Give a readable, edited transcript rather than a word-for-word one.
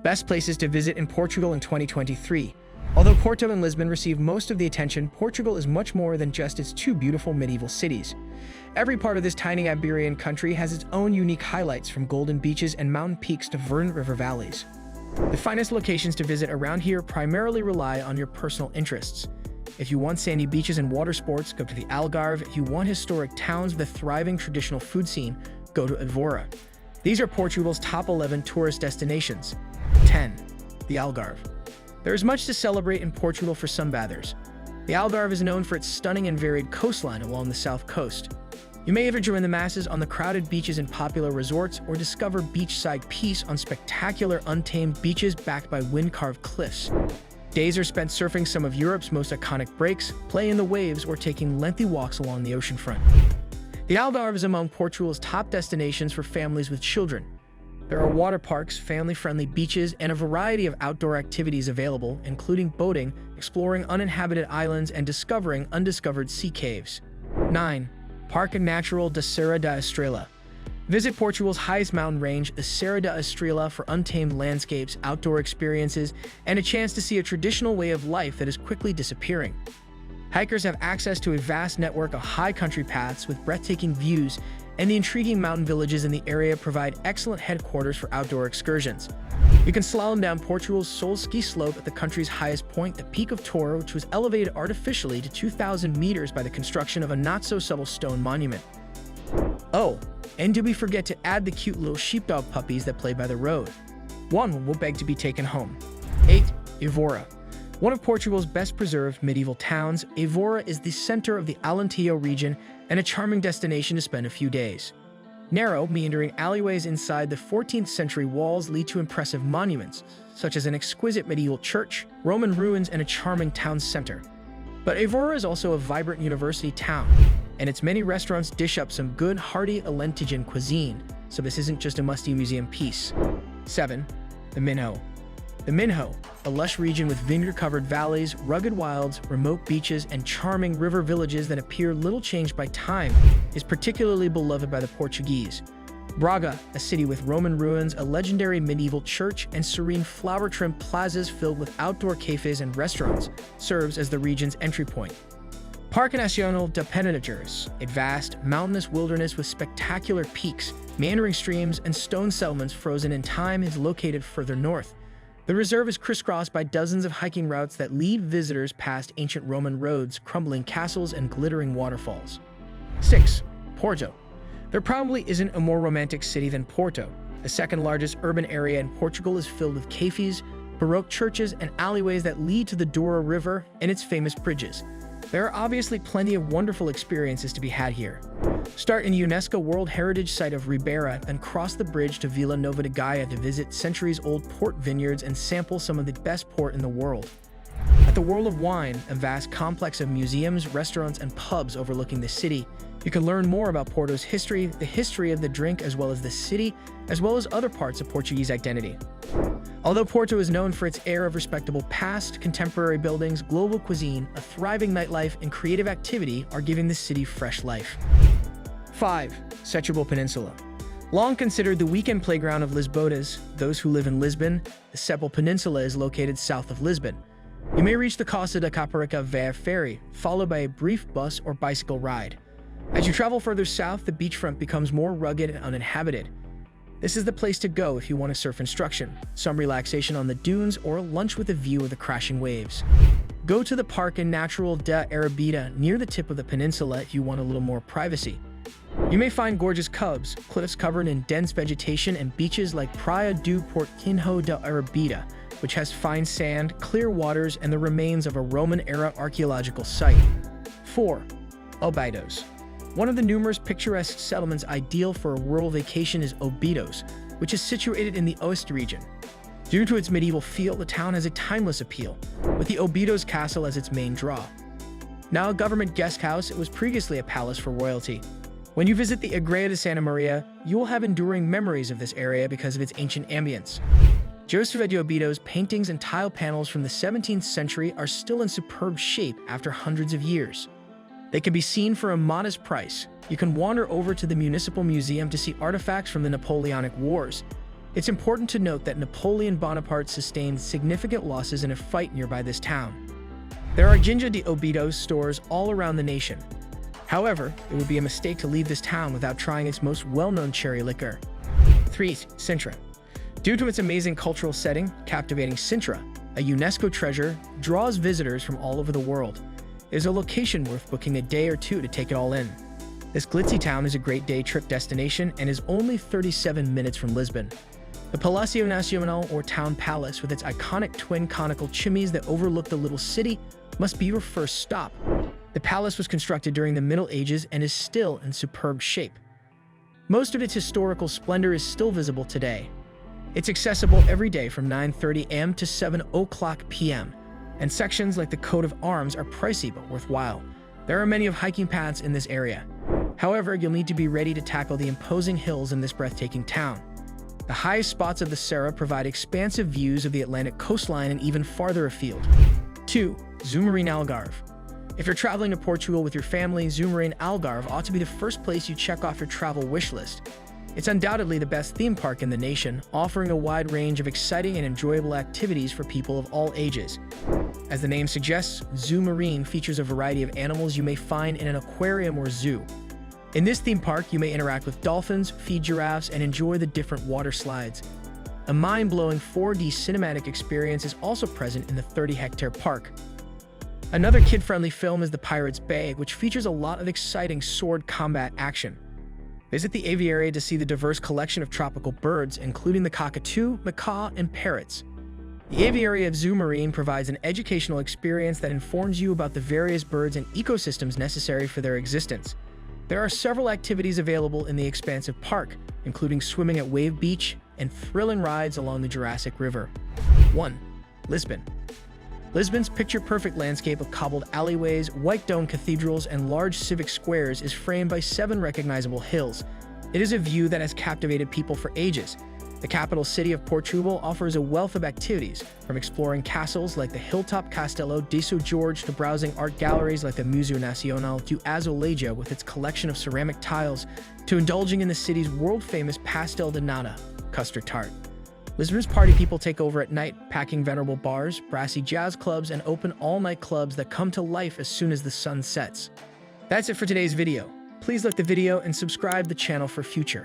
Best places to visit in Portugal in 2023. Although Porto and Lisbon receive most of the attention, Portugal is much more than just its two beautiful medieval cities. Every part of this tiny Iberian country has its own unique highlights, from golden beaches and mountain peaks to verdant river valleys. The finest locations to visit around here primarily rely on your personal interests. If you want sandy beaches and water sports, go to the Algarve. If you want historic towns with a thriving traditional food scene, go to Évora. These are Portugal's top 11 tourist destinations. 10. The Algarve. There is much to celebrate in Portugal for sunbathers. The Algarve is known for its stunning and varied coastline along the south coast. You may either join the masses on the crowded beaches in popular resorts or discover beachside peace on spectacular untamed beaches backed by wind-carved cliffs. Days are spent surfing some of Europe's most iconic breaks, playing in the waves, or taking lengthy walks along the oceanfront. The Algarve is among Portugal's top destinations for families with children. There are water parks, family-friendly beaches, and a variety of outdoor activities available, including boating, exploring uninhabited islands, and discovering undiscovered sea caves. 9. Parque Natural da Serra da Estrela. Visit Portugal's highest mountain range, the Serra da Estrela, for untamed landscapes, outdoor experiences, and a chance to see a traditional way of life that is quickly disappearing. Hikers have access to a vast network of high country paths with breathtaking views, and the intriguing mountain villages in the area provide excellent headquarters for outdoor excursions. You can slalom down Portugal's sole ski slope at the country's highest point, the Peak of Toro, which was elevated artificially to 2,000 meters by the construction of a not-so-subtle stone monument. Oh, and did we forget to add the cute little sheepdog puppies that play by the road? One will beg to be taken home. 8. Évora. One of Portugal's best-preserved medieval towns, Évora is the center of the Alentejo region and a charming destination to spend a few days. Narrow, meandering alleyways inside the 14th-century walls lead to impressive monuments, such as an exquisite medieval church, Roman ruins, and a charming town center. But Évora is also a vibrant university town, and its many restaurants dish up some good, hearty Alentejan cuisine, so this isn't just a musty museum piece. 7. The Minho. The Minho, a lush region with vineyard-covered valleys, rugged wilds, remote beaches, and charming river villages that appear little changed by time, is particularly beloved by the Portuguese. Braga, a city with Roman ruins, a legendary medieval church, and serene flower-trimmed plazas filled with outdoor cafes and restaurants, serves as the region's entry point. Parque Nacional de Penedeiros, a vast, mountainous wilderness with spectacular peaks, meandering streams, and stone settlements frozen in time, is located further north. The reserve is crisscrossed by dozens of hiking routes that lead visitors past ancient Roman roads, crumbling castles, and glittering waterfalls. 6. Porto. There probably isn't a more romantic city than Porto. The second-largest urban area in Portugal is filled with cafes, Baroque churches, and alleyways that lead to the Douro River and its famous bridges. There are obviously plenty of wonderful experiences to be had here. Start in UNESCO World Heritage Site of Ribeira, then cross the bridge to Vila Nova de Gaia to visit centuries-old port vineyards and sample some of the best port in the world. At the World of Wine, a vast complex of museums, restaurants, and pubs overlooking the city, you can learn more about Porto's history, the history of the drink, as well as the city, as well as other parts of Portuguese identity. Although Porto is known for its air of respectable past, contemporary buildings, global cuisine, a thriving nightlife, and creative activity are giving the city fresh life. 5. Setúbal Peninsula. Long considered the weekend playground of Lisboetas, those who live in Lisbon, the Setúbal Peninsula is located south of Lisbon. You may reach the Costa da Caparica via ferry, followed by a brief bus or bicycle ride. As you travel further south, the beachfront becomes more rugged and uninhabited. This is the place to go if you want a surf instruction, some relaxation on the dunes, or lunch with a view of the crashing waves. Go to the Parque Natural da Arabida near the tip of the peninsula if you want a little more privacy. You may find gorgeous coves, cliffs covered in dense vegetation, and beaches like Praia do Portinho da Arabida, which has fine sand, clear waters, and the remains of a Roman-era archaeological site. 4. Óbidos. One of the numerous picturesque settlements ideal for a rural vacation is Óbidos, which is situated in the Oeste region. Due to its medieval feel, the town has a timeless appeal, with the Óbidos Castle as its main draw. Now a government guest house, it was previously a palace for royalty. When you visit the Igreja de Santa Maria, you will have enduring memories of this area because of its ancient ambience. José de Óbidos paintings and tile panels from the 17th century are still in superb shape after hundreds of years. They can be seen for a modest price. You can wander over to the Municipal Museum to see artifacts from the Napoleonic Wars. It's important to note that Napoleon Bonaparte sustained significant losses in a fight nearby this town. There are Ginja de Obidos stores all around the nation. However, it would be a mistake to leave this town without trying its most well-known cherry liqueur. 3. Sintra. Due to its amazing cultural setting, captivating Sintra, a UNESCO treasure, draws visitors from all over the world. It is a location worth booking a day or two to take it all in. This glitzy town is a great day trip destination and is only 37 minutes from Lisbon. The Palacio Nacional, or Town Palace, with its iconic twin conical chimneys that overlook the little city, must be your first stop. The palace was constructed during the Middle Ages and is still in superb shape. Most of its historical splendor is still visible today. It's accessible every day from 9:30 a.m. to 7 o'clock p.m., and sections like the coat of arms are pricey but worthwhile. There are many hiking paths in this area. However, you'll need to be ready to tackle the imposing hills in this breathtaking town. The highest spots of the Serra provide expansive views of the Atlantic coastline and even farther afield. 2. Zoomarine Algarve. If you're traveling to Portugal with your family, Zoomarine Algarve ought to be the first place you check off your travel wish list. It's undoubtedly the best theme park in the nation, offering a wide range of exciting and enjoyable activities for people of all ages. As the name suggests, Zoomarine features a variety of animals you may find in an aquarium or zoo. In this theme park, you may interact with dolphins, feed giraffes, and enjoy the different water slides. A mind-blowing 4D cinematic experience is also present in the 30-hectare park. Another kid-friendly film is The Pirate's Bay, which features a lot of exciting sword combat action. Visit the aviary to see the diverse collection of tropical birds, including the cockatoo, macaw, and parrots. The aviary of Zoomarine provides an educational experience that informs you about the various birds and ecosystems necessary for their existence. There are several activities available in the expansive park, including swimming at Wave Beach and thrilling rides along the Jurassic River. 1. Lisbon. Lisbon's picture-perfect landscape of cobbled alleyways, white-domed cathedrals, and large civic squares is framed by 7 recognizable hills. It is a view that has captivated people for ages. The capital city of Portugal offers a wealth of activities, from exploring castles like the hilltop Castelo de São Jorge to browsing art galleries like the Museu Nacional do Azulejo with its collection of ceramic tiles, to indulging in the city's world-famous pastel de nata, custard tart. Lisbon's party people take over at night, packing venerable bars, brassy jazz clubs, and open all-night clubs that come to life as soon as the sun sets. That's it for today's video. Please like the video and subscribe the channel for future